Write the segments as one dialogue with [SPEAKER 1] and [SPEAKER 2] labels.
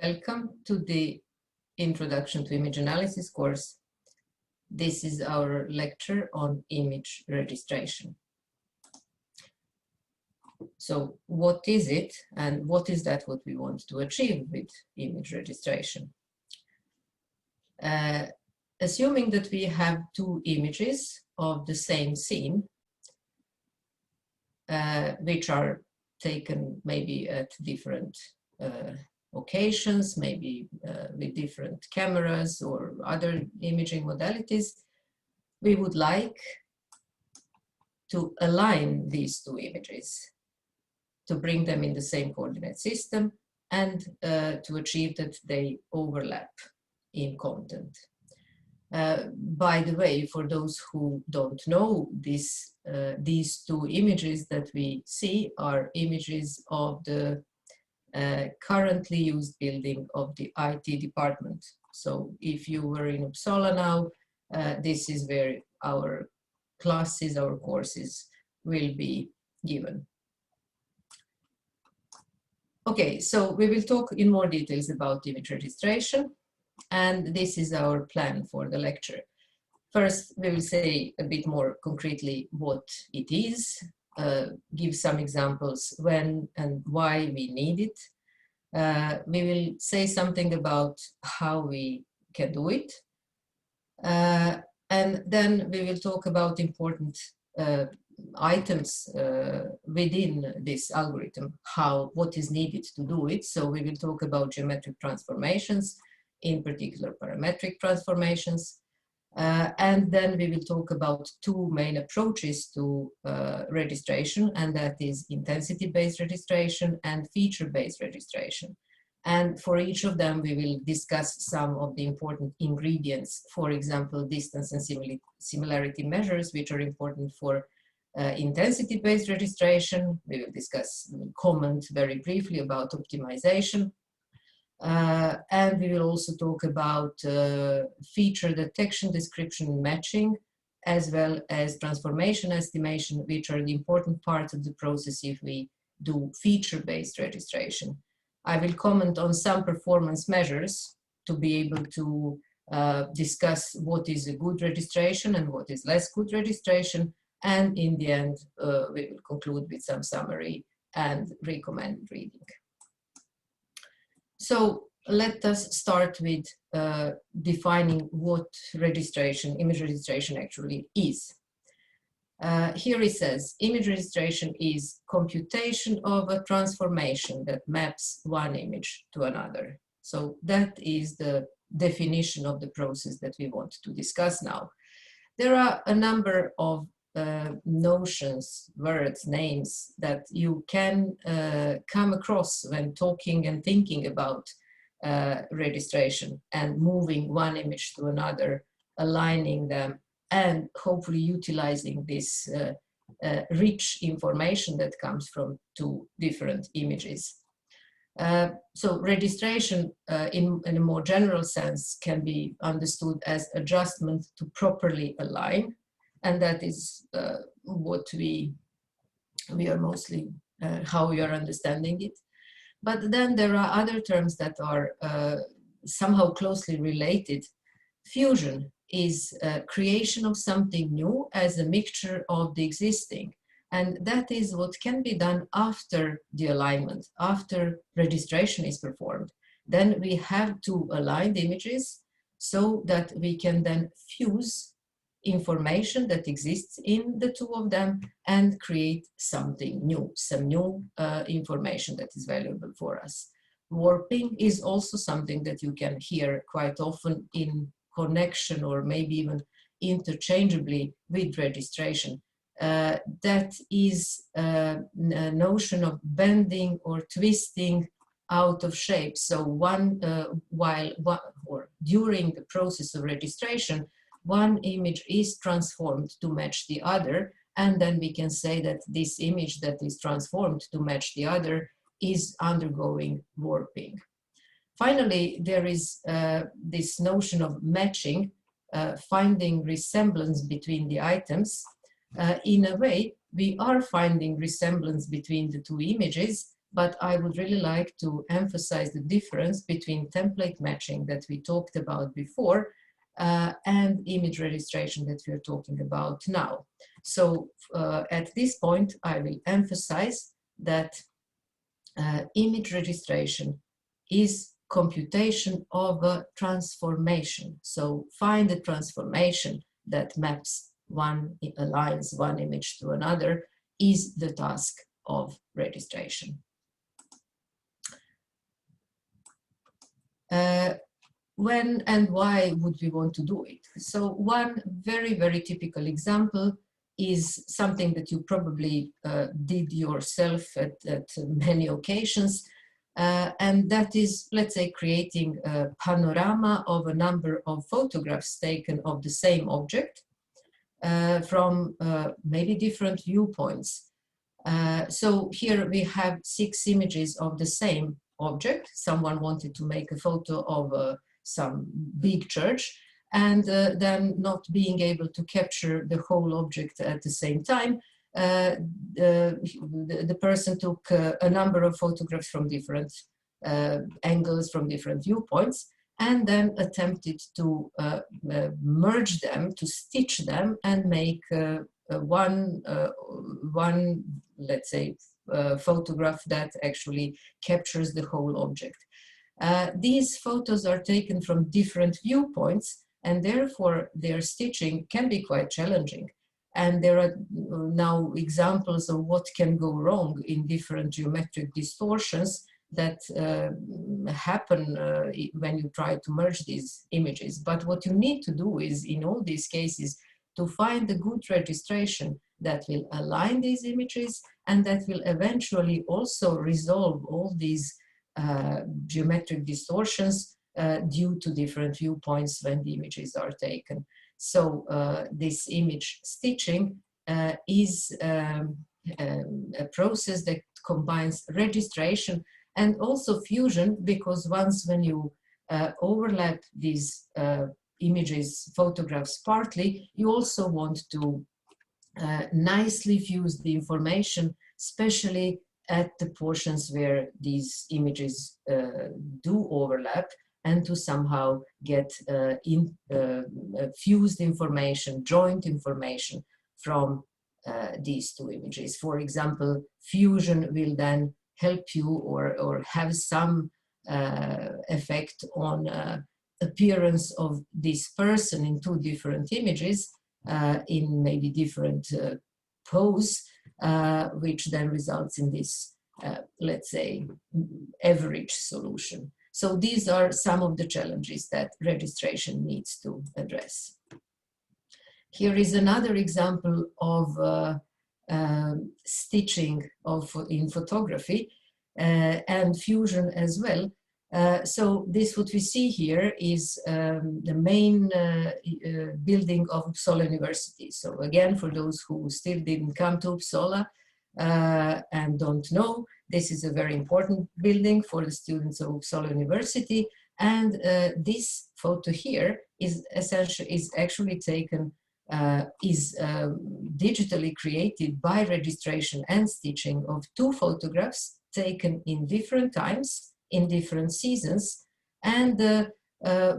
[SPEAKER 1] Welcome to the Introduction to Image Analysis course. This is our lecture on image registration. So what is it, and what is that what we want to achieve with image registration? Assuming that we have two images of the same scene, which are taken maybe at different occasions, maybe with different cameras or other imaging modalities, we would like to align these two images, to bring them in the same coordinate system, and to achieve that they overlap in content. By the way, for those who don't know, these two images that we see are images of the currently used building of the IT department. So if you were in Uppsala now, this is where our classes, our courses will be given. Okay, so we will talk in more details about image registration, and this is our plan for the lecture. First, we will say a bit more concretely what it is, give some examples when and why we need it. We will say something about how we can do it. And then we will talk about important items within this algorithm, what is needed to do it. So we will talk about geometric transformations, in particular parametric transformations. And then we will talk about two main approaches to registration, and that is intensity-based registration and feature-based registration. And for each of them, we will discuss some of the important ingredients, for example, distance and similarity measures, which are important for intensity-based registration. We will comment very briefly about optimization. And we will also talk about feature detection, description, matching, as well as transformation estimation, which are the important parts of the process if we do feature-based registration. I will comment on some performance measures to be able to discuss what is a good registration and what is less good registration. And in the end, we will conclude with some summary and recommended reading. So let us start with defining what image registration actually is. Here it says, image registration is computation of a transformation that maps one image to another. So that is the definition of the process that we want to discuss now. There are a number of notions, words, names that you can come across when talking and thinking about registration and moving one image to another, aligning them, and hopefully utilizing this rich information that comes from two different images. So registration in a more general sense can be understood as adjustment to properly align. And that is what we are mostly, how we are understanding it. But then there are other terms that are somehow closely related. Fusion is creation of something new as a mixture of the existing. And that is what can be done after the alignment, after registration is performed. Then we have to align the images so that we can then fuse information that exists in the two of them and create something new, some new information that is valuable for us. Warping is also something that you can hear quite often in connection or maybe even interchangeably with registration. That is a notion of bending or twisting out of shape. So during the process of registration, one image is transformed to match the other, and then we can say that this image that is transformed to match the other is undergoing warping. Finally, there is this notion of matching, finding resemblance between the items. In a way, we are finding resemblance between the two images, but I would really like to emphasize the difference between template matching that we talked about before and image registration that we're talking about now. So at this point, I will emphasize that image registration is computation of a transformation. So find the transformation that maps aligns one image to another is the task of registration. When and why would we want to do it? So one very, very typical example is something that you probably did yourself at many occasions, and that is, let's say, creating a panorama of a number of photographs taken of the same object from maybe different viewpoints. So here we have 6 images of the same object. Someone wanted to make a photo of some big church, and then not being able to capture the whole object at the same time, the person took a number of photographs from different angles, from different viewpoints, and then attempted to merge them, to stitch them, and make one, let's say, photograph that actually captures the whole object. These photos are taken from different viewpoints, and therefore their stitching can be quite challenging. And there are now examples of what can go wrong in different geometric distortions that happen when you try to merge these images. But what you need to do is, in all these cases, to find a good registration that will align these images and that will eventually also resolve all these geometric distortions due to different viewpoints when the images are taken. So this image stitching is a process that combines registration and also fusion, because once when you overlap these images, photographs partly, you also want to nicely fuse the information, especially at the portions where these images do overlap, and to somehow get fused information, joint information from these 2 images. For example, fusion will then help you or have some effect on appearance of this person in 2 different images in maybe different pose, which then results in this, let's say, average solution. So these are some of the challenges that registration needs to address. Here is another example of stitching in photography and fusion as well. So this, what we see here, is the main building of Uppsala University. So again, for those who still didn't come to Uppsala and don't know, this is a very important building for the students of Uppsala University. And this photo here is actually taken, digitally created by registration and stitching of 2 photographs taken in different times, in different seasons, and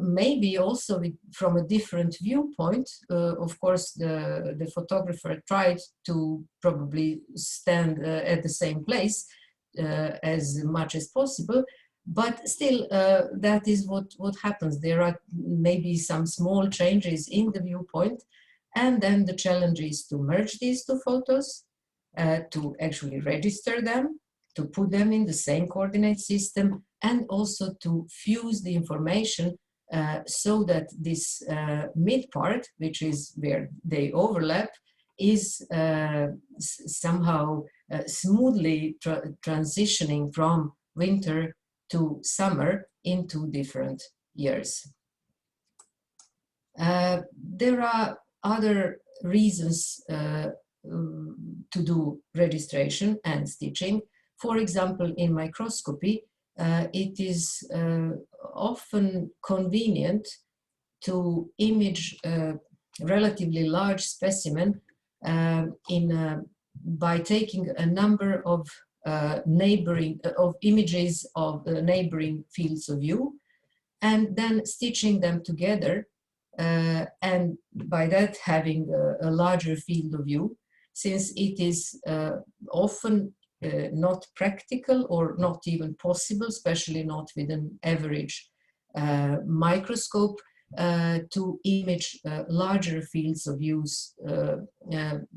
[SPEAKER 1] maybe also from a different viewpoint. Of course, the photographer tried to probably stand at the same place as much as possible, but still that is what happens. There are maybe some small changes in the viewpoint, and then the challenge is to merge these 2 photos, to actually register them, to put them in the same coordinate system, and also to fuse the information so that this mid part, which is where they overlap, is somehow smoothly transitioning from winter to summer in 2 different years. There are other reasons to do registration and stitching. For example, in microscopy, it is often convenient to image a relatively large specimen by taking a number of images of neighboring fields of view, and then stitching them together, and by that having a larger field of view, since it is often not practical or not even possible, especially not with an average microscope, to image larger fields of views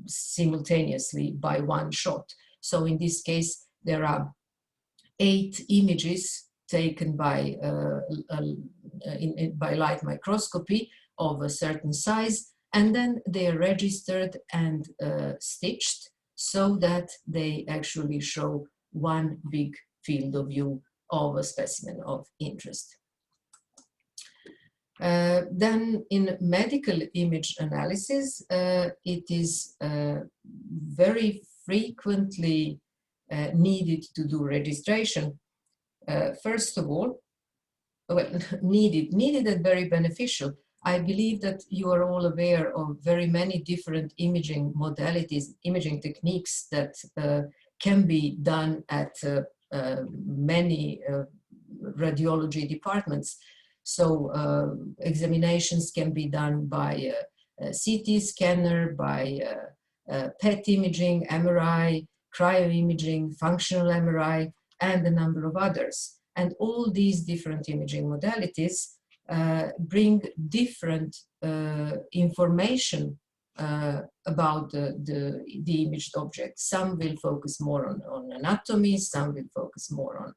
[SPEAKER 1] simultaneously by one shot. So in this case, there are 8 images taken by light microscopy of a certain size, and then they are registered and stitched so that they actually show one big field of view of a specimen of interest. Then in medical image analysis, it is very frequently needed to do registration. First of all, well, needed and very beneficial. I believe that you are all aware of very many different imaging modalities, imaging techniques that can be done at many radiology departments. So examinations can be done by a CT scanner, by PET imaging, MRI, cryoimaging, functional MRI, and a number of others. And all these different imaging modalities bring different information about the imaged object. Some will focus more on anatomy, some will focus more on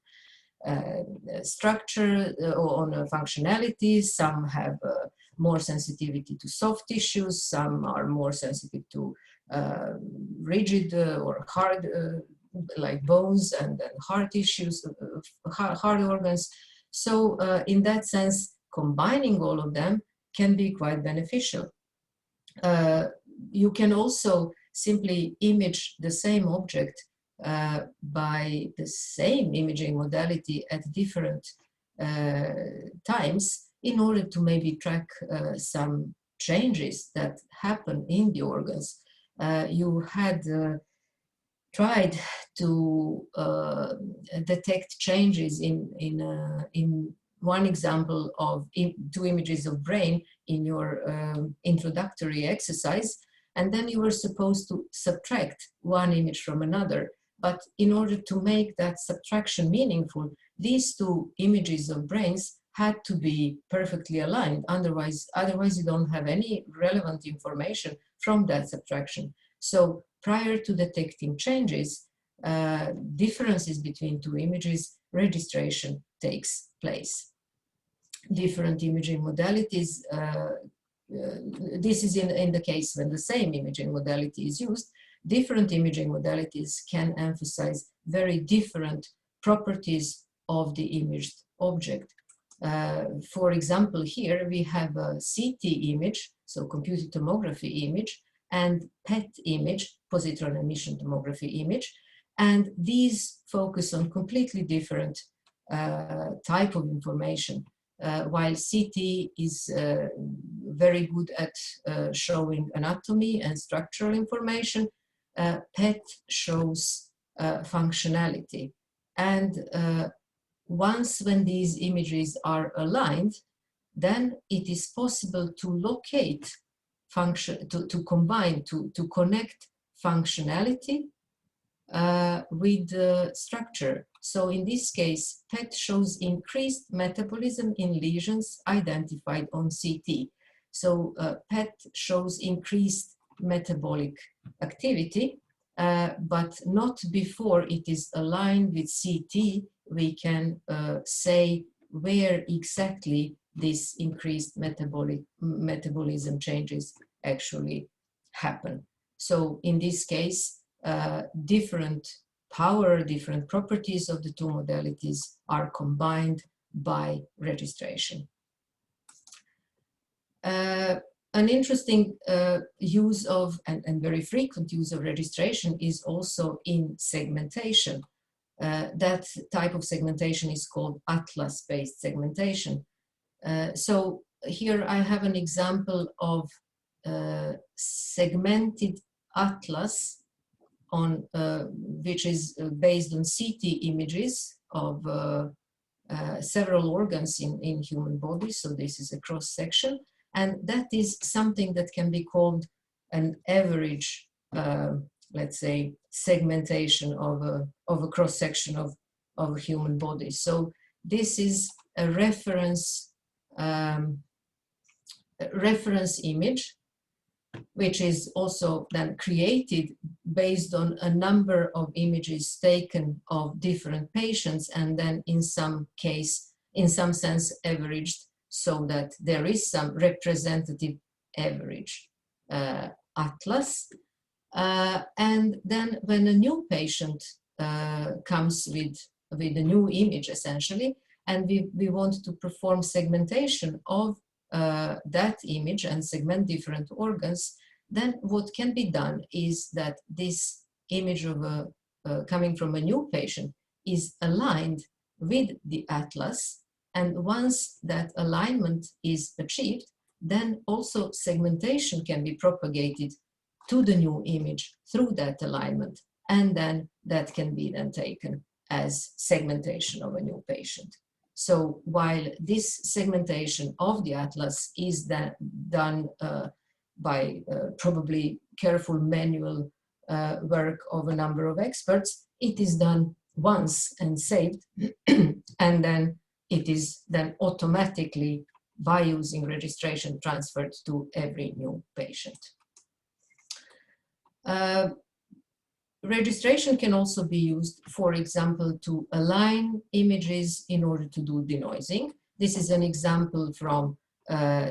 [SPEAKER 1] structure or on functionality, some have more sensitivity to soft tissues, some are more sensitive to rigid or hard like bones and heart tissues, hard organs. So in that sense, combining all of them can be quite beneficial. You can also simply image the same object by the same imaging modality at different times in order to maybe track some changes that happen in the organs. You had tried to detect changes in one example of 2 images of brain in your introductory exercise, and then you were supposed to subtract one image from another. But in order to make that subtraction meaningful, these 2 images of brains had to be perfectly aligned. Otherwise you don't have any relevant information from that subtraction. So prior to detecting changes, differences between 2 images, registration takes place. Different imaging modalities, this is in the case when the same imaging modality is used. Different imaging modalities can emphasize very different properties of the imaged object. For example, here we have a CT image, so computed tomography image, and PET image, positron emission tomography image, and these focus on completely different type of information. While CT is very good at showing anatomy and structural information, PET shows functionality. And once when these images are aligned, then it is possible to locate function, to combine, to connect functionality with structure. So in this case, PET shows increased metabolism in lesions identified on CT. So PET shows increased metabolic activity, but not before it is aligned with CT. We can say where exactly this increased metabolism changes actually happen. So in this case, different power, different properties of the 2 modalities are combined by registration. An interesting use of, and very frequent use of registration is also in segmentation. That type of segmentation is called atlas-based segmentation. So here I have an example of segmented atlas on which is based on CT images of several organs in human bodies. So this is a cross section, and that is something that can be called an average, let's say, segmentation of a cross section of a human body. So this is a reference image, which is also then created based on a number of images taken of different patients, and then in some sense averaged, so that there is some representative average atlas. And then when a new patient comes with a new image, essentially, and we want to perform segmentation of that image and segment different organs, then what can be done is that this image of coming from a new patient is aligned with the atlas, and once that alignment is achieved, then also segmentation can be propagated to the new image through that alignment, and then that can be then taken as segmentation of a new patient. So while this segmentation of the atlas is then done by probably careful manual work of a number of experts, it is done once and saved, and then it is then automatically, by using registration, transferred to every new patient. Registration can also be used, for example, to align images in order to do denoising. This is an example from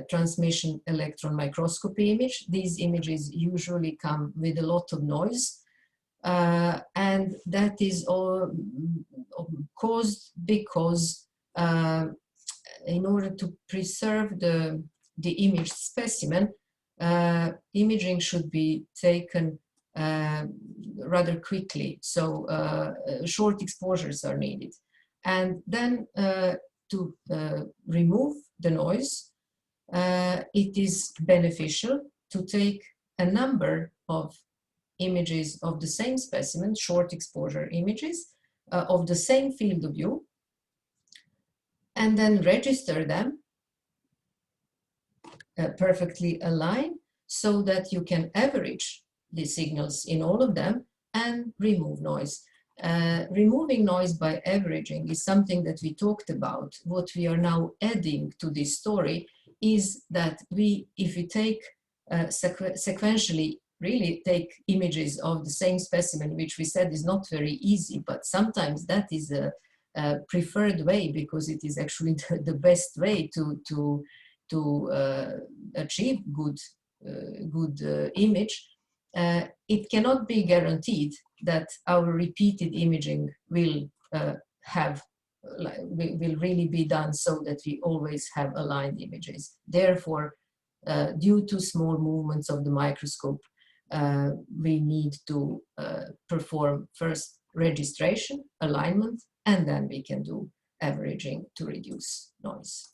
[SPEAKER 1] transmission electron microscopy image. These images usually come with a lot of noise, and that is all caused because in order to preserve the image specimen, imaging should be taken rather quickly, so short exposures are needed. And then to remove the noise, it is beneficial to take a number of images of the same specimen, short exposure images of the same field of view, and then register them perfectly aligned, so that you can average the signals in all of them and remove noise. Removing noise by averaging is something that we talked about. What we are now adding to this story is that if we take sequentially, really take images of the same specimen, which we said is not very easy, but sometimes that is a preferred way, because it is actually the best way to achieve good image. It cannot be guaranteed that our repeated imaging will really be done so that we always have aligned images. Therefore, due to small movements of the microscope, we need to perform first registration, alignment, and then we can do averaging to reduce noise.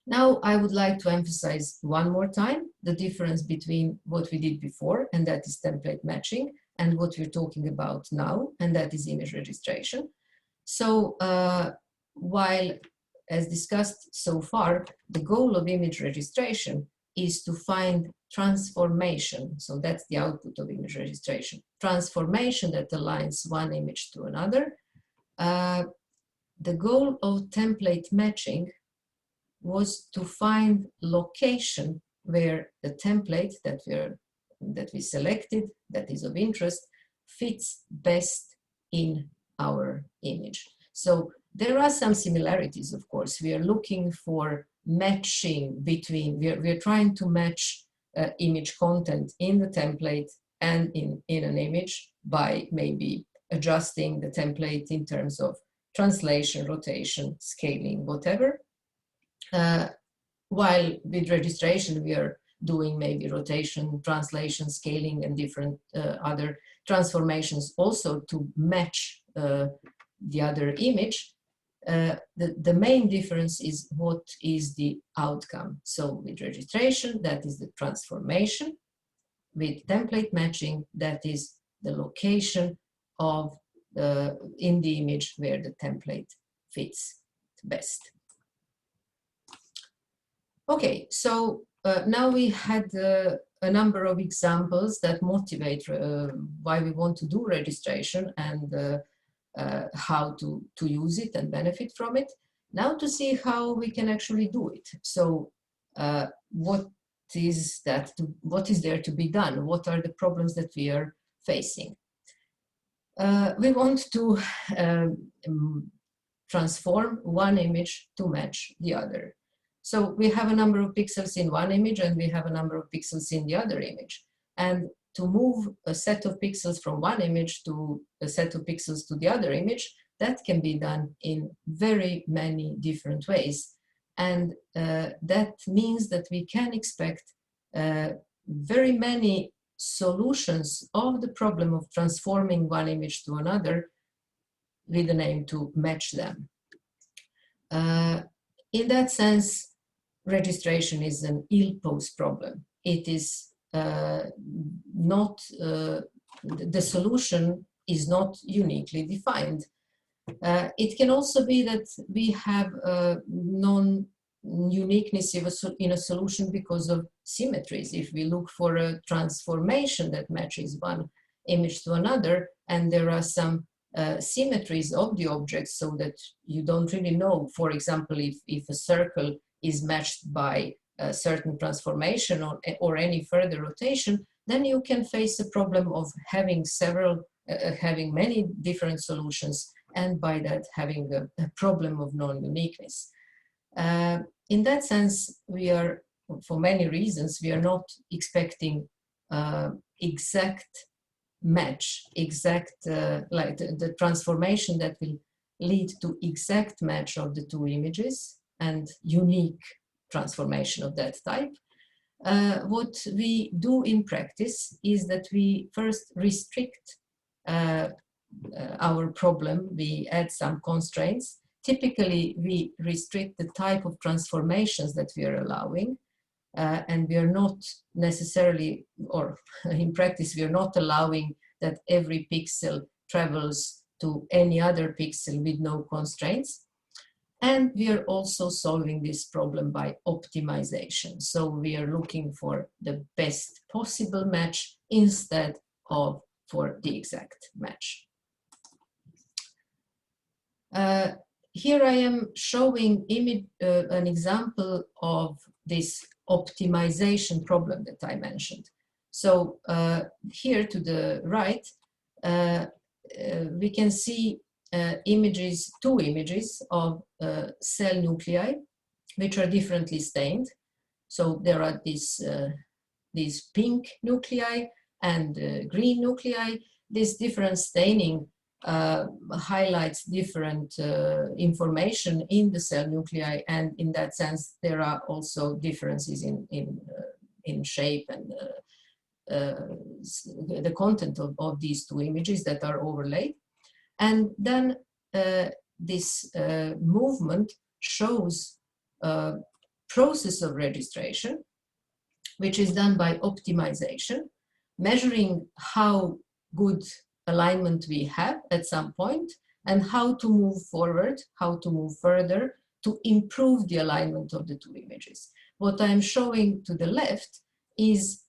[SPEAKER 1] Now, I would like to emphasize one more time the difference between what we did before, and that is template matching, and what we're talking about now, and that is image registration. So while, as discussed so far, the goal of image registration is to find transformation, so that's the output of image registration, transformation that aligns one image to another. The goal of template matching was to find location where the template that we selected, that is of interest, fits best in our image. So there are some similarities, of course. We are looking for matching between, we're trying to match image content in the template and in an image by maybe adjusting the template in terms of translation, rotation, scaling, whatever. While with registration, we are doing maybe rotation, translation, scaling, and different other transformations also to match the other image. The main difference is what is the outcome. So with registration, that is the transformation. With template matching, that is the location of in the image where the template fits best. Okay, so now we had a number of examples that motivate why we want to do registration and how to use it and benefit from it. Now to see how we can actually do it. So what is there to be done? What are the problems that we are facing? We want to transform one image to match the other. So we have a number of pixels in one image and we have a number of pixels in the other image. And to move a set of pixels from one image to a set of pixels to the other image, that can be done in very many different ways. And that means that we can expect very many solutions of the problem of transforming one image to another with an aim to match them. In that sense, registration is an ill-posed problem. It is not, the solution is not uniquely defined. It can also be that we have non-uniqueness in a solution because of symmetries. If we look for a transformation that matches one image to another, and there are some symmetries of the objects so that you don't really know, for example, if a circle is matched by a certain transformation or any further rotation, then you can face a problem of having having many different solutions, and by that having a problem of non-uniqueness. In that sense, we are, for many reasons, we are not expecting exact match, exact, like the transformation that will lead to exact match of the two images and unique transformation of that type. What we do in practice is that we first restrict our problem. We add some constraints. Typically, we restrict the type of transformations that we are allowing, and we are not necessarily, or in practice, we are not allowing that every pixel travels to any other pixel with no constraints. And we are also solving this problem by optimization. So we are looking for the best possible match instead of for the exact match. Here I am showing an example of this optimization problem that I mentioned. So here to the right, we can see two images of cell nuclei, which are differently stained. So there are these pink nuclei and green nuclei. This different staining highlights different information in the cell nuclei, and in that sense there are also differences in shape and the content of these two images that are overlaid. And then this movement shows a process of registration, which is done by optimization, measuring how good alignment we have at some point and how to move forward, how to move further to improve the alignment of the two images. What I'm showing to the left is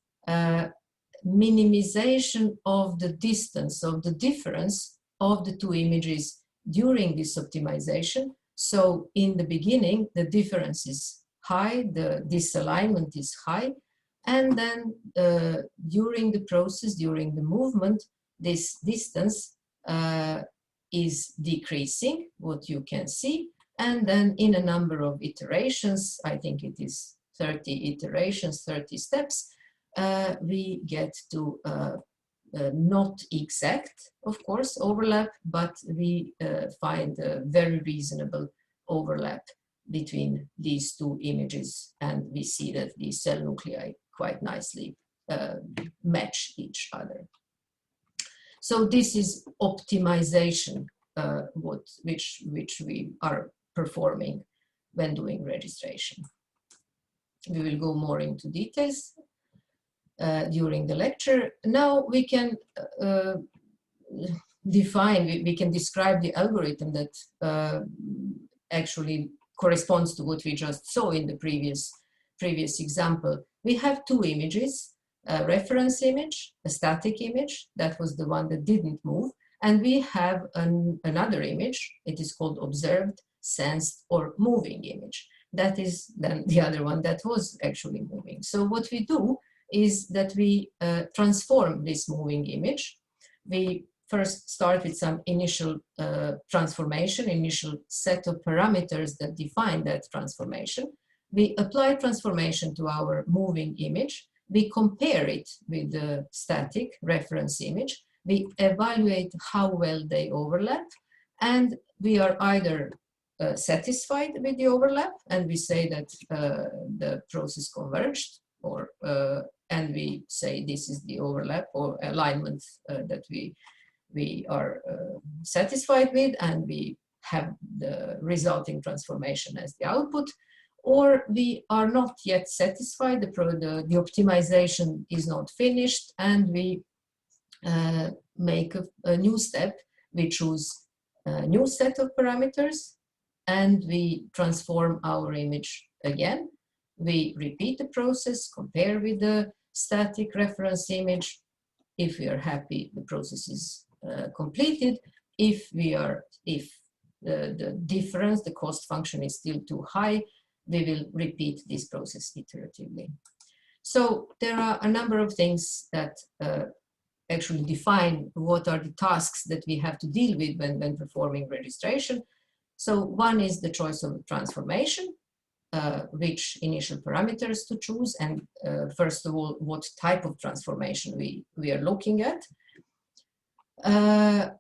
[SPEAKER 1] minimization of the distance, of the difference of the two images during this optimization. So in the beginning, the difference is high, the disalignment is high, and then during the process, during the movement, this distance is decreasing, what you can see, and then in a number of iterations, I think it is 30 iterations, 30 steps, we get to not exact, of course, overlap, but we find a very reasonable overlap between these two images, and we see that these cell nuclei quite nicely match each other. So this is optimization, which we are performing when doing registration. We will go more into details. during the lecture. Now we can we can describe the algorithm that actually corresponds to what we just saw in the previous example. We have two images, a reference image, a static image, that was the one that didn't move, and we have another image, it is called observed, sensed, or moving image. That is then the other one that was actually moving. So what we do is that we transform this moving image. We first start with some initial transformation, initial set of parameters that define that transformation. We apply transformation to our moving image. We compare it with the static reference image. We evaluate how well they overlap, and we are either satisfied with the overlap, and we say that the process converged, or and we say this is the overlap or alignment that we are satisfied with, and we have the resulting transformation as the output. Or we are not yet satisfied, the optimization is not finished, and we make a new step. We choose a new set of parameters, and we transform our image again. We repeat the process, compare with the static reference image. If we are happy, the process is completed. If the difference, the cost function, is still too high, we will repeat this process iteratively. So there are a number of things that actually define what are the tasks that we have to deal with when performing registration. So one is the choice of transformation, which initial parameters to choose, and first of all, what type of transformation we are looking at.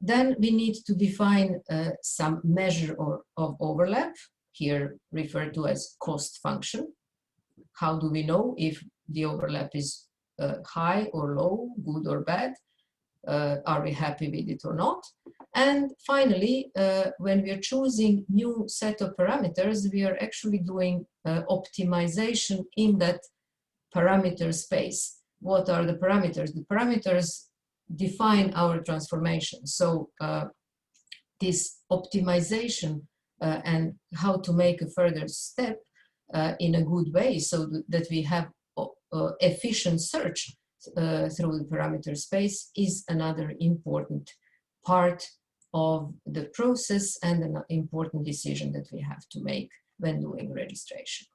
[SPEAKER 1] Then we need to define some measure of overlap, here referred to as cost function. How do we know if the overlap is high or low, good or bad? Are we happy with it or not? And finally, when we are choosing new set of parameters, we are actually doing optimization in that parameter space. What are the parameters? The parameters define our transformation. So this optimization and how to make a further step in a good way, so that we have efficient search through the parameter space, is another important part of the process and an important decision that we have to make when doing registration.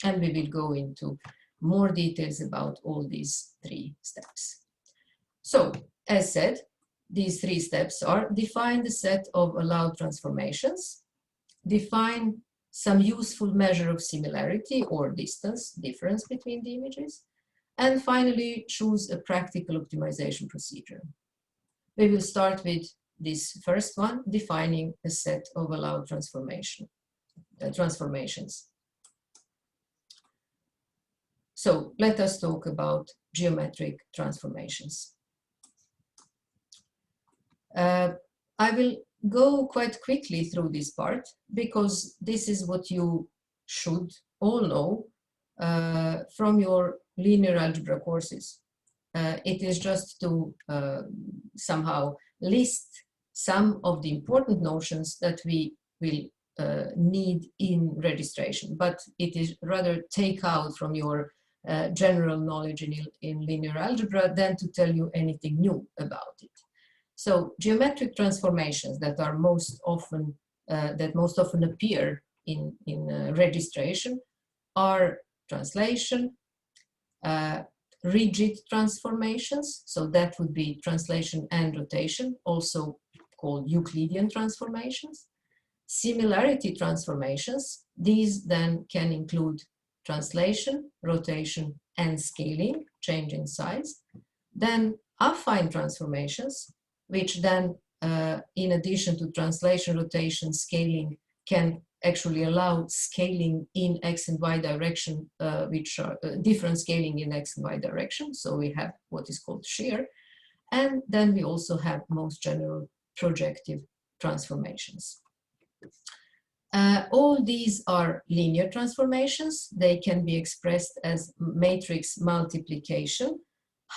[SPEAKER 1] And we will go into more details about all these three steps. So, as said, these three steps are: define the set of allowed transformations, define some useful measure of similarity or difference between the images, and finally choose a practical optimization procedure. We will start with this first one, defining a set of allowed transformations. So let us talk about geometric transformations. I will go quite quickly through this part, because this is what you should all know from your linear algebra courses. It is just to somehow list some of the important notions that we will need in registration, but it is rather take out from your general knowledge in linear algebra than to tell you anything new about it. So geometric transformations that are most often appear in registration are translation, rigid transformations, so that would be translation and rotation, also called Euclidean transformations. Similarity transformations, these then can include translation, rotation, and scaling, change in size. Then affine transformations, which then, in addition to translation, rotation, scaling, can actually allow scaling in X and Y direction, which are different scaling in X and Y direction. So we have what is called shear. And then we also have most general projective transformations. All these are linear transformations. They can be expressed as matrix multiplication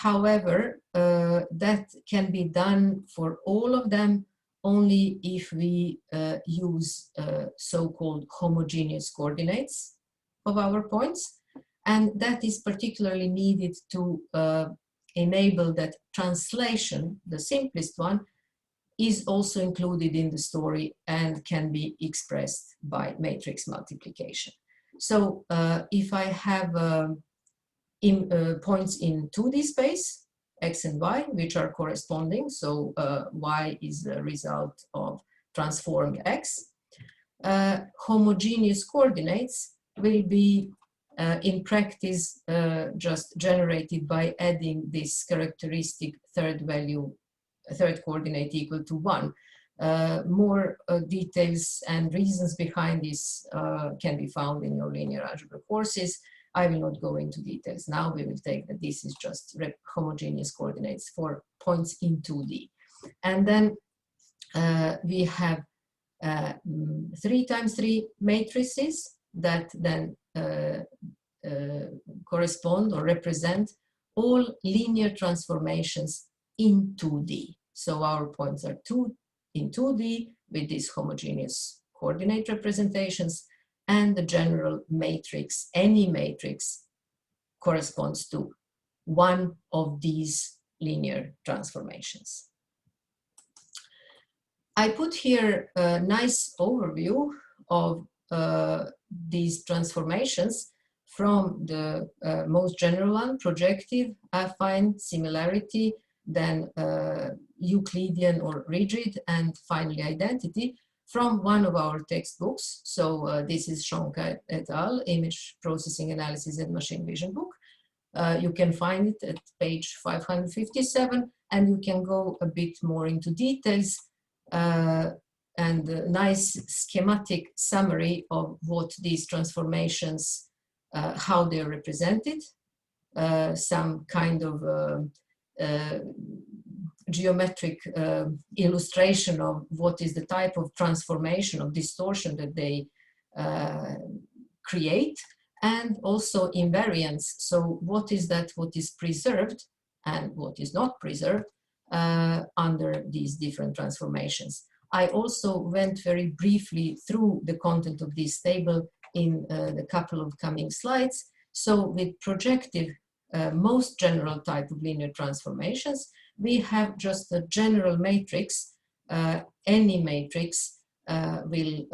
[SPEAKER 1] However, that can be done for all of them only if we use so-called homogeneous coordinates of our points. And that is particularly needed to enable that translation, the simplest one, is also included in the story and can be expressed by matrix multiplication. So if I have points in 2D space, x and y, which are corresponding, so y is the result of transformed x, homogeneous coordinates will be in practice just generated by adding this characteristic third coordinate equal to 1. More details and reasons behind this can be found in your linear algebra courses. I will not go into details now. We will take that this is just homogeneous coordinates for points in 2D. And then we have 3 times 3 matrices that then correspond or represent all linear transformations in 2D. So our points are in 2D with these homogeneous coordinate representations, and the general matrix, any matrix, corresponds to one of these linear transformations. I put here a nice overview of these transformations from the most general one, projective, affine, similarity, then Euclidean or rigid, and finally identity, from one of our textbooks. So this is Schonka et al., Image Processing Analysis and Machine Vision book. You can find it at page 557, and you can go a bit more into details and a nice schematic summary of what these transformations, how they're represented, some kind of geometric illustration of what is the type of transformation of distortion that they create, and also invariance. So what is that, what is preserved and what is not preserved under these different transformations. I also went very briefly through the content of this table in the couple of coming slides. So with projective, most general type of linear transformations, we have just a general matrix. Any matrix will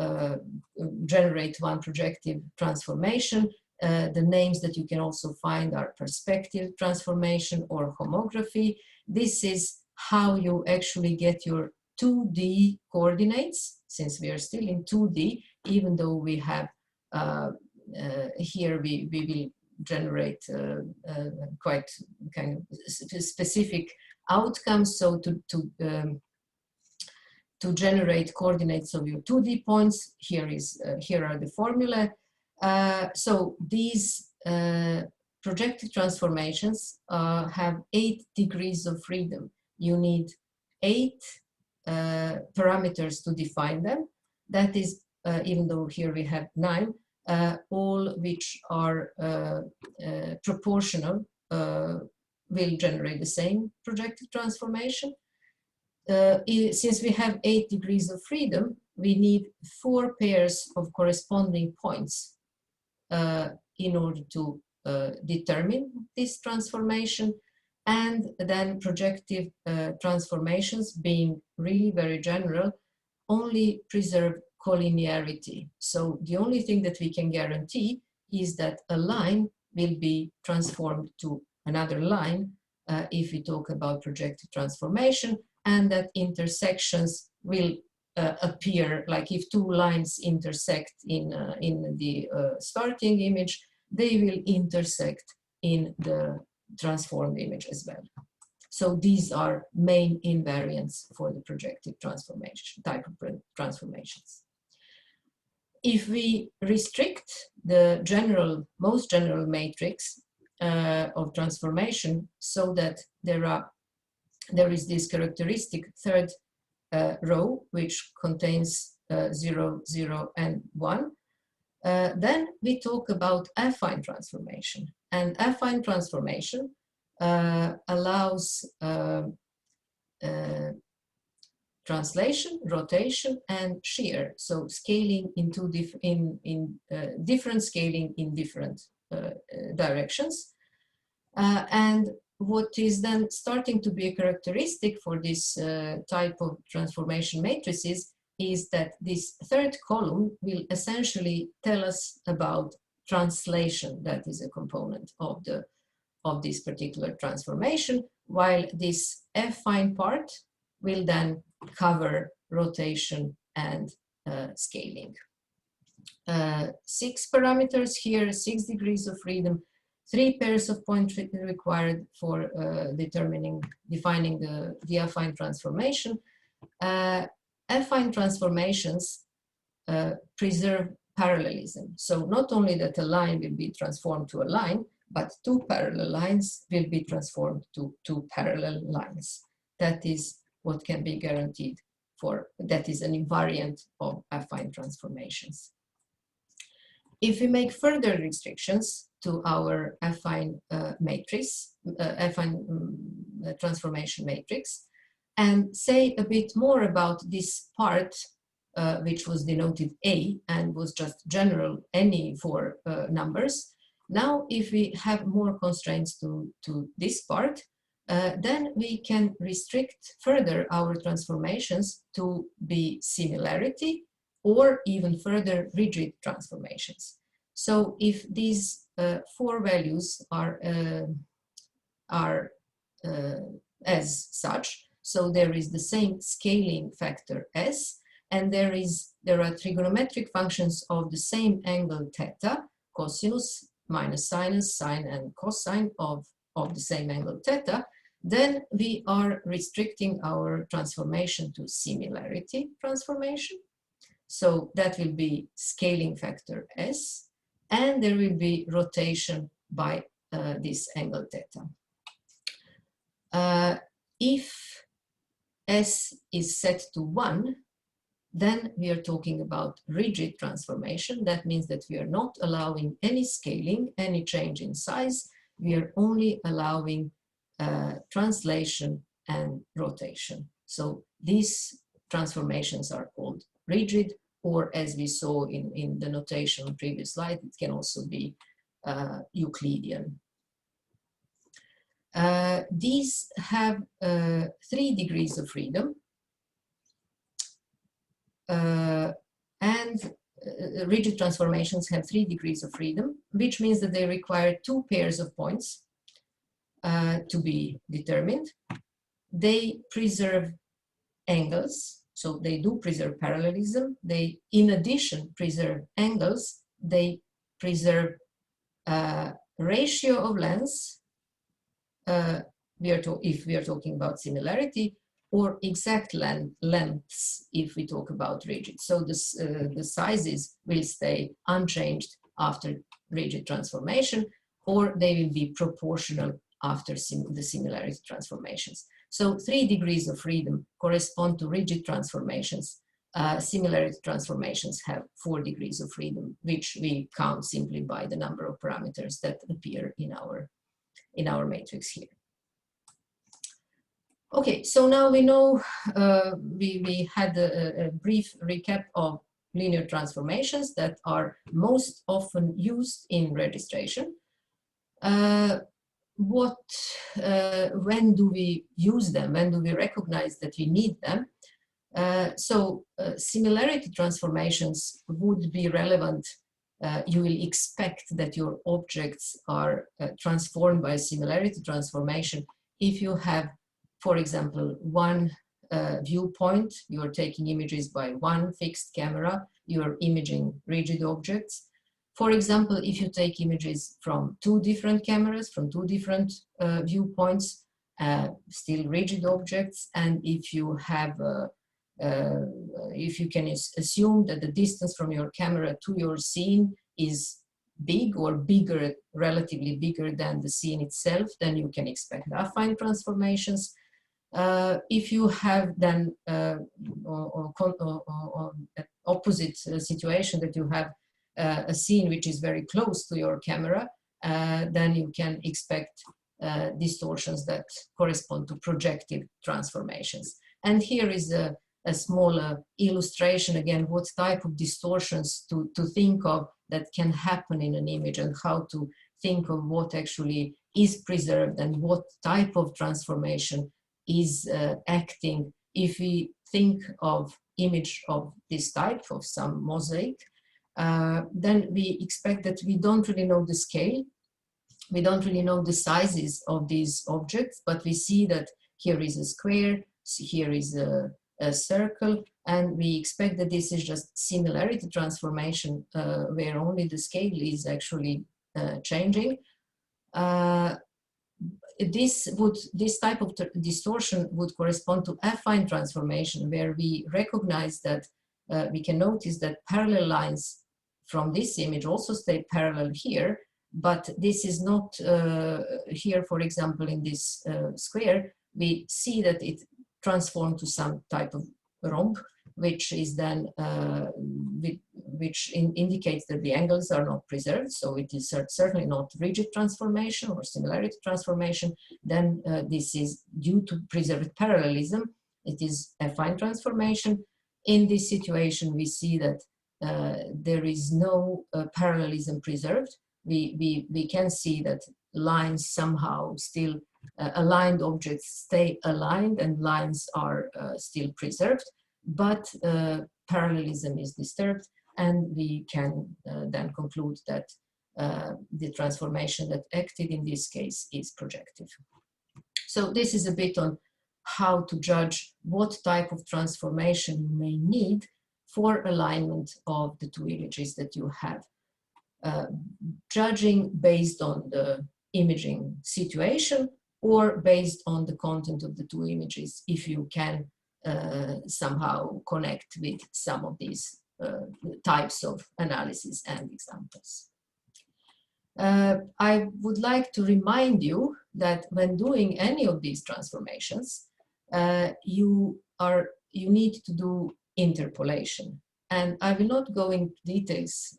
[SPEAKER 1] generate one projective transformation. The names that you can also find are perspective transformation or homography. This is how you actually get your 2D coordinates, since we are still in 2D, even though we have here we will generate quite kind of specific outcomes. So to generate coordinates of your 2D points, here are the formula. So these projective transformations have 8 degrees of freedom. You need 8 parameters to define them. That is, even though here we have 9, all which are proportional will generate the same projective transformation. Since we have 8 degrees of freedom, we need 4 pairs of corresponding points in order to determine this transformation. And then projective transformations, being really very general, only preserve collinearity. So the only thing that we can guarantee is that a line will be transformed to another line if we talk about projective transformation, and that intersections will appear, like if 2 lines intersect in the starting image, they will intersect in the transformed image as well. So these are main invariants for the projective transformation type of transformations. If we restrict the most general matrix of transformation, so that there is this characteristic third row which contains 0, 0, and 1, then we talk about affine transformation. And affine transformation allows translation, rotation, and shear. So scaling into different scaling in different directions. And what is then starting to be a characteristic for this type of transformation matrices is that this third column will essentially tell us about translation. That is a component of this particular transformation, while this affine part will then cover rotation and scaling. 6 parameters here, 6 degrees of freedom, 3 pairs of points required for defining the affine transformation. Affine transformations preserve parallelism. So not only that a line will be transformed to a line, but 2 parallel lines will be transformed to 2 parallel lines. That is what can be guaranteed for, that is an invariant of affine transformations. If we make further restrictions to our affine matrix, affine transformation matrix, and say a bit more about this part, which was denoted A and was just general any 4 numbers. Now, if we have more constraints to this part, then we can restrict further our transformations to be similarity or even further rigid transformations. So if these 4 values are as such, so there is the same scaling factor S, and there are trigonometric functions of the same angle theta, cosinus minus sinus, sine and cosine of the same angle theta, then we are restricting our transformation to similarity transformation. So that will be scaling factor S, and there will be rotation by this angle theta. If S is set to 1, then we are talking about rigid transformation. That means that we are not allowing any scaling, any change in size. We are only allowing translation and rotation. So these transformations are called rigid, or as we saw in the notation on previous slide, it can also be Euclidean. These have 3 degrees of freedom, and rigid transformations have 3 degrees of freedom, which means that they require 2 pairs of points to be determined. They preserve angles, so they do preserve parallelism. They, in addition, preserve angles. They preserve ratio of lengths, if we are talking about similarity, or exact lengths if we talk about rigid. So the sizes will stay unchanged after rigid transformation, or they will be proportional after the similarity transformations. So 3 degrees of freedom correspond to rigid transformations. Similarity transformations have 4 degrees of freedom, which we count simply by the number of parameters that appear in our matrix here. Okay, so now we know, we had a brief recap of linear transformations that are most often used in registration. When do we use them? When do we recognize that we need them? Similarity transformations would be relevant. You will expect that your objects are transformed by similarity transformation if you have, for example, one viewpoint, you're taking images by one fixed camera, you're imaging rigid objects. For example, if you take images from 2 different cameras, from 2 different viewpoints, still rigid objects, and if you have, if you can assume that the distance from your camera to your scene is big or bigger, relatively bigger than the scene itself, then you can expect affine transformations. If you have then opposite situation, that you have a scene which is very close to your camera, then you can expect distortions that correspond to projective transformations. And here is a smaller illustration, again, what type of distortions to think of that can happen in an image, and how to think of what actually is preserved and what type of transformation is acting. If we think of image of this type, of some mosaic, then we expect that we don't really know the scale, we don't really know the sizes of these objects, but we see that here is a square, here is a circle, and we expect that this is just similarity transformation where only the scale is actually changing. This type of distortion would correspond to affine transformation, where we recognize that we can notice that parallel lines from this image also stay parallel here, but this is not here, for example, in this square, we see that it transformed to some type of rhomb, which is then which indicates that the angles are not preserved. So it is certainly not rigid transformation or similarity transformation. Then this is due to preserved parallelism. It is affine transformation. In this situation, we see that there is no parallelism preserved. We can see that lines somehow still aligned objects stay aligned and lines are still preserved, but parallelism is disturbed, and we can then conclude that the transformation that acted in this case is projective. So this is a bit on how to judge what type of transformation you may need for alignment of the two images that you have. Judging based on the imaging situation or based on the content of the two images, if you can somehow connect with some of these types of analysis and examples. I would like to remind you that when doing any of these transformations, you need to do interpolation. And I will not go into details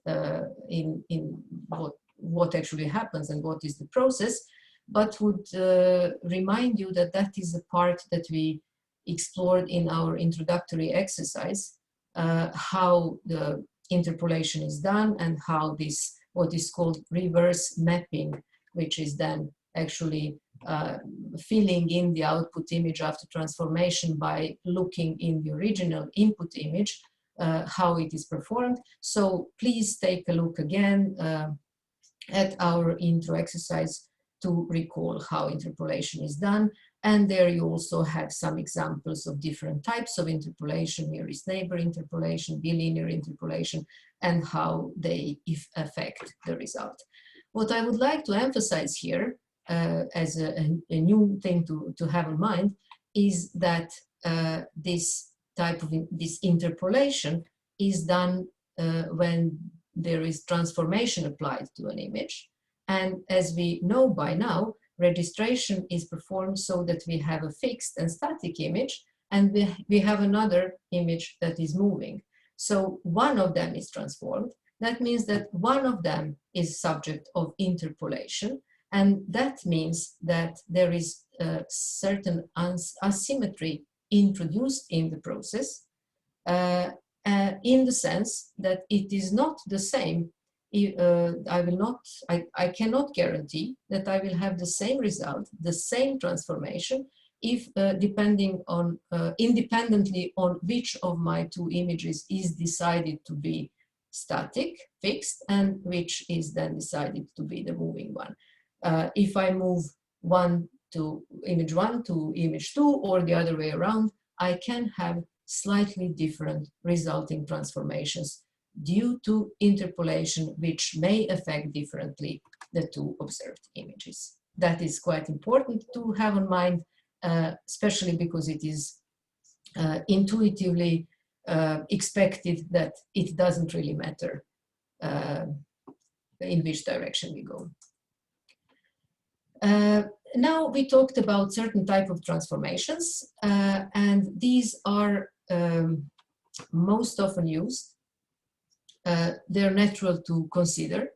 [SPEAKER 1] in what actually happens and what is the process, but would remind you that that is a part that we explored in our introductory exercise, how the interpolation is done and how this, what is called reverse mapping, which is then actually filling in the output image after transformation by looking in the original input image, how it is performed. So please take a look again at our intro exercise to recall how interpolation is done. And there you also have some examples of different types of interpolation, nearest neighbor interpolation, bilinear interpolation, and how they affect the result. What I would like to emphasize here as a new thing to have in mind is that this type of this interpolation is done when there is transformation applied to an image. And as we know by now, registration is performed so that we have a fixed and static image, and we have another image that is moving. So one of them is transformed. That means that one of them is subject of interpolation, and that means that there is a certain asymmetry introduced in the process, in the sense that it is not the same. I cannot guarantee that I will have the same result, the same transformation, if depending on, independently on which of my two images is decided to be static, fixed, and which is then decided to be the moving one. If I move one to image 1 to image 2 or the other way around, I can have slightly different resulting transformations due to interpolation, which may affect differently the two observed images. That is quite important to have in mind, especially because it is intuitively expected that it doesn't really matter in which direction we go. Now we talked about certain type of transformations, and these are most often used. They're natural to consider,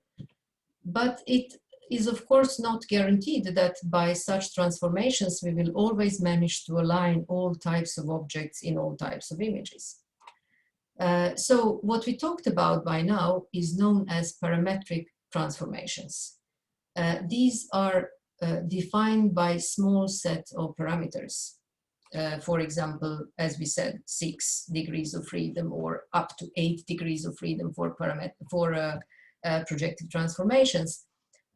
[SPEAKER 1] but it is of course not guaranteed that by such transformations we will always manage to align all types of objects in all types of images. So what we talked about by now is known as parametric transformations. These are defined by a small set of parameters. For example, as we said, 6 degrees of freedom or up to 8 degrees of freedom for projective transformations.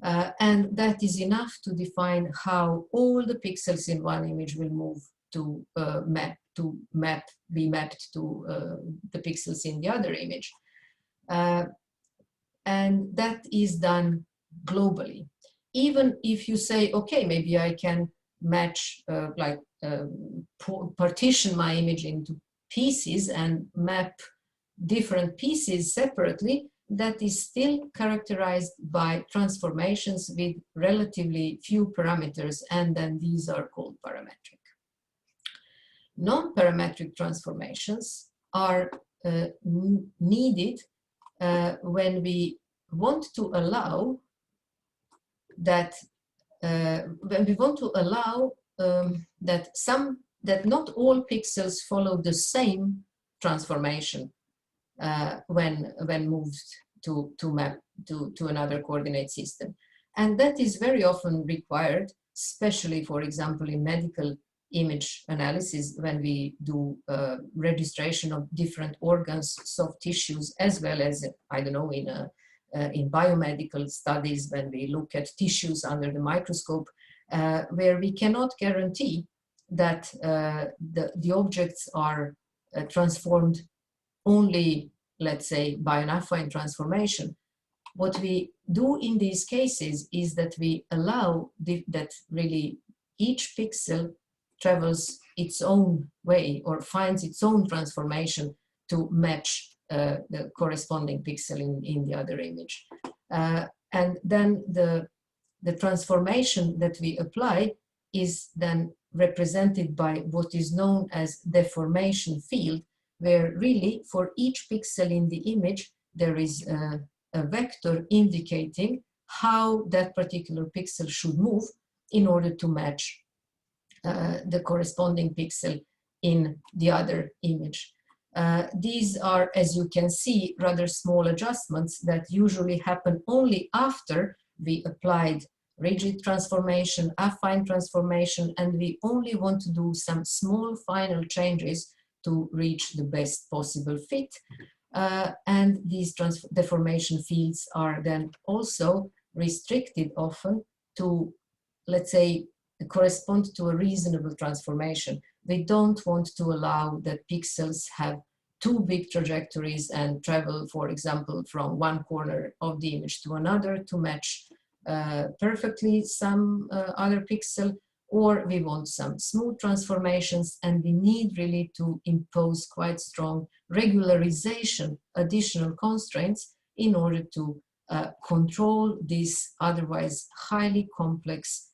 [SPEAKER 1] And that is enough to define how all the pixels in one image will move to be mapped to the pixels in the other image. And that is done globally. Even if you say, okay, maybe I can match, partition my image into pieces and map different pieces separately, that is still characterized by transformations with relatively few parameters, and then these are called parametric. Non-parametric transformations are needed when we want to allow that that not all pixels follow the same transformation when moved to map to another coordinate system. And that is very often required, especially, for example, in medical image analysis, when we do registration of different organs, soft tissues, as well as, I don't know, in biomedical studies, when we look at tissues under the microscope, where we cannot guarantee that the objects are transformed only, let's say, by an affine transformation. What we do in these cases is that we allow that really each pixel travels its own way or finds its own transformation to match the corresponding pixel in the other image. And then the transformation that we apply is then represented by what is known as deformation field, where really for each pixel in the image there is a vector indicating how that particular pixel should move in order to match the corresponding pixel in the other image. These are, as you can see, rather small adjustments that usually happen only after we applied rigid transformation, affine transformation, and we only want to do some small final changes to reach the best possible fit. And these deformation fields are then also restricted often to, let's say, correspond to a reasonable transformation. We don't want to allow that pixels have too big trajectories and travel, for example, from one corner of the image to another to match perfectly some other pixel, or we want some smooth transformations, and we need really to impose quite strong regularization, additional constraints in order to control this otherwise highly complex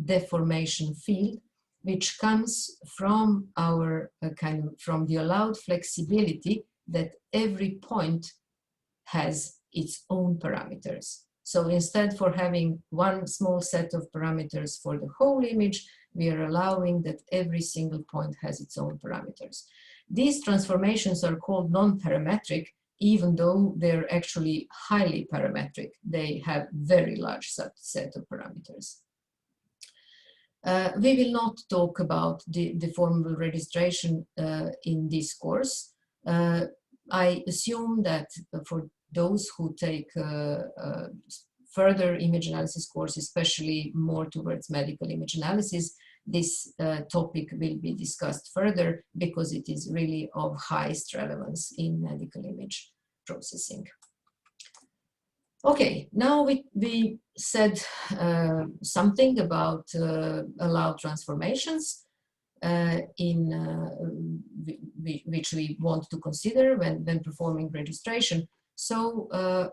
[SPEAKER 1] deformation field, which comes from our from the allowed flexibility that every point has its own parameters. So instead for having one small set of parameters for the whole image, we are allowing that every single point has its own parameters. These transformations are called non-parametric, even though they're actually highly parametric. They have very large set of parameters. We will not talk about the deformable registration in this course. I assume that for those who take further image analysis course, especially more towards medical image analysis, this topic will be discussed further because it is really of highest relevance in medical image processing. Okay, now we said something about allowed transformations which we want to consider when performing registration. So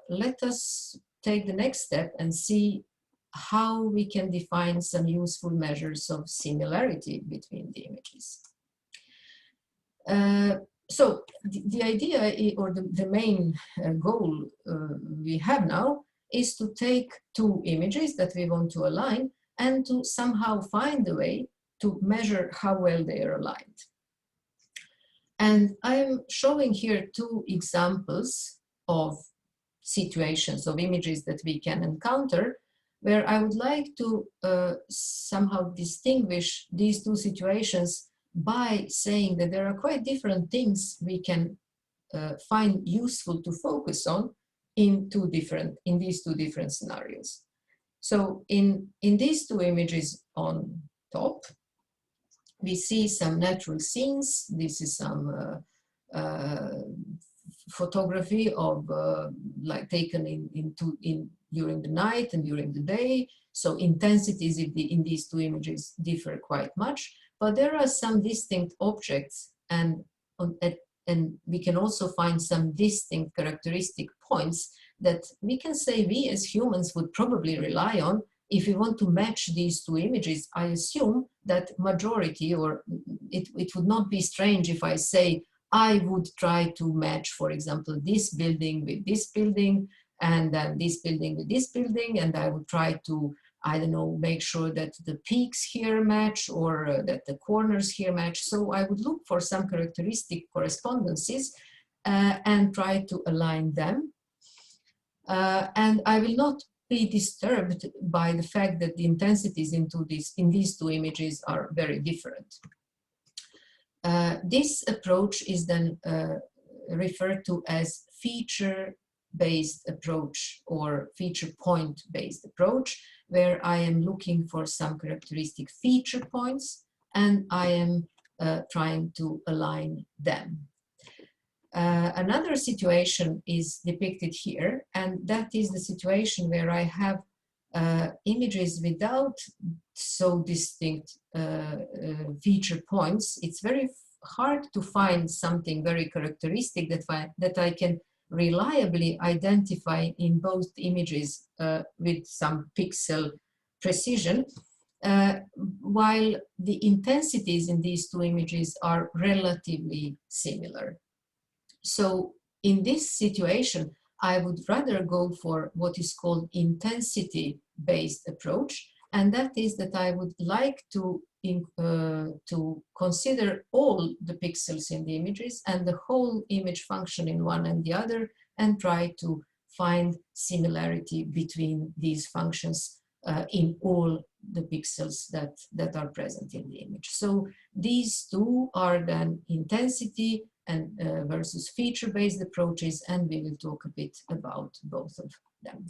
[SPEAKER 1] let us take the next step and see how we can define some useful measures of similarity between the images. So the idea or the main goal we have now is to take two images that we want to align and to somehow find a way to measure how well they are aligned. And I'm showing here two examples of situations, of images that we can encounter, where I would like to somehow distinguish these two situations by saying that there are quite different things we can find useful to focus on in these two different scenarios. So in these two images on top, we see some natural scenes. This is some photography of like taken during the night and during the day. So intensities in these two images differ quite much, but there are some distinct objects, and we can also find some distinct characteristic points that we can say we as humans would probably rely on if we want to match these two images. I assume that majority, or it would not be strange if I say I would try to match, for example, this building with this building, and then this building with this building, and I would try to, I don't know, make sure that the peaks here match, or that the corners here match. So I would look for some characteristic correspondences and try to align them. And I will not be disturbed by the fact that the intensities in these two images are very different. This approach is then referred to as feature-based approach or feature point-based approach, where I am looking for some characteristic feature points and I am trying to align them. Another situation is depicted here, and that is the situation where I have images without so distinct feature points. It's very hard to find something very characteristic that I can reliably identify in both images with some pixel precision, while the intensities in these two images are relatively similar. So in this situation, I would rather go for what is called intensity-based approach, and that is that I would like to consider all the pixels in the images and the whole image function in one and the other, and try to find similarity between these functions in all the pixels that are present in the image. So these two are then intensity and versus feature-based approaches, and we will talk a bit about both of them.